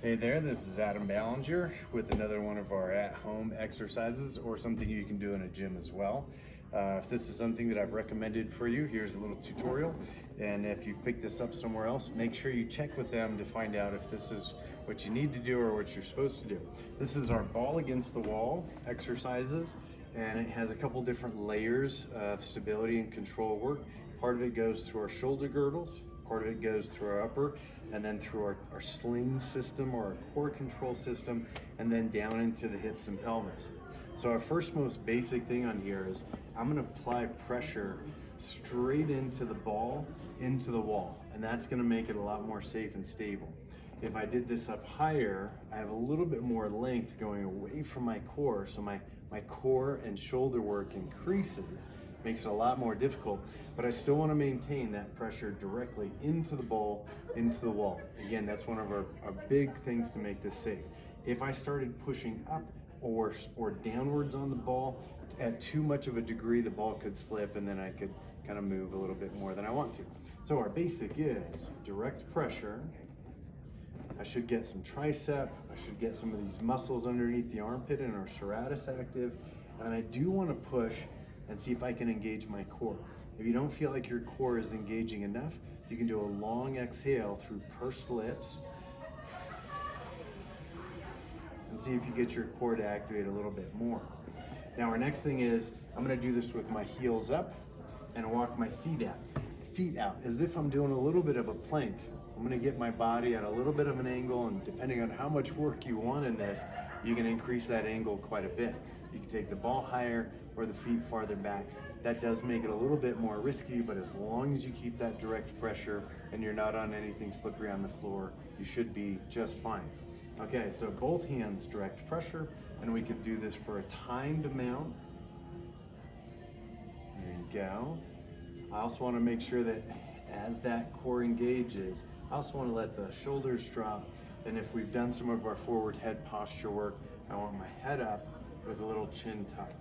Hey there, this is Adam Ballinger with another one of our at-home exercises, or something you can do in a gym as well. If this is something that I've recommended for you, here's a little tutorial. And if you've picked this up somewhere else, make sure you check with them to find out if this is what you need to do or what you're supposed to do. This is our ball against the wall exercises, and it has a couple different layers of stability and control work. Part of it goes through our shoulder girdles, part of it goes through our upper, and then through our sling system or our core control system, and then down into the hips and pelvis. So our first most basic thing on here is I'm gonna apply pressure straight into the ball, into the wall, and that's gonna make it a lot more safe and stable. If I did this up higher, I have a little bit more length going away from my core, so my core and shoulder work increases, makes it a lot more difficult, but I still want to maintain that pressure directly into the ball, into the wall. Again, that's one of our big things to make this safe. If I started pushing up or downwards on the ball at too much of a degree, the ball could slip and then I could kind of move a little bit more than I want to. So our basic is direct pressure. I should get some tricep, I should get some of these muscles underneath the armpit and our serratus active, and I do want to push and see if I can engage my core. If you don't feel like your core is engaging enough, you can do a long exhale through pursed lips and see if you get your core to activate a little bit more. Now our next thing is, I'm gonna do this with my heels up and walk my feet out, as if I'm doing a little bit of a plank. I'm gonna get my body at a little bit of an angle, and depending on how much work you want in this, you can increase that angle quite a bit. You can take the ball higher or the feet farther back. That does make it a little bit more risky, but as long as you keep that direct pressure and you're not on anything slippery on the floor, you should be just fine. Okay, so both hands direct pressure, and we can do this for a timed amount. There you go. I also want to make sure that as that core engages, I also want to let the shoulders drop, and if we've done some of our forward head posture work, I want my head up with a little chin tuck.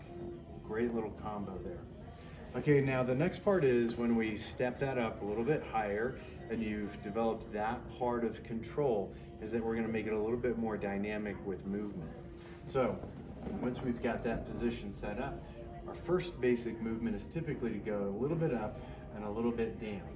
Great little combo there. Okay, now the next part is when we step that up a little bit higher and you've developed that part of control, is that we're gonna make it a little bit more dynamic with movement. So once we've got that position set up, our first basic movement is typically to go a little bit up and a little bit down.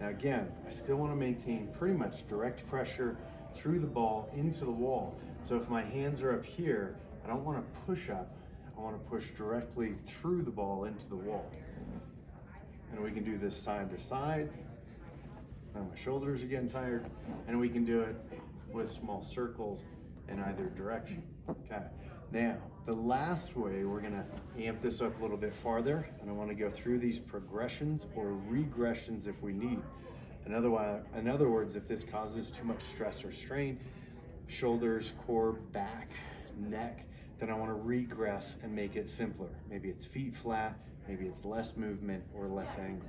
Now again, I still want to maintain pretty much direct pressure through the ball into the wall. So if my hands are up here, I don't want to push up, I want to push directly through the ball into the wall. And we can do this side to side. Now my shoulders are getting tired, and we can do it with small circles in either direction. Okay. Now, the last way, we're gonna amp this up a little bit farther, and I wanna go through these progressions or regressions if we need. In other words, if this causes too much stress or strain, shoulders, core, back, neck, then I wanna regress and make it simpler. Maybe it's feet flat, maybe it's less movement or less angle.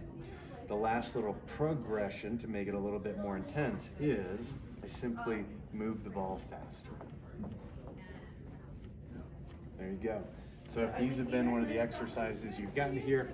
The last little progression to make it a little bit more intense is I simply move the ball faster. There you go. So if these have been one of the exercises you've gotten here,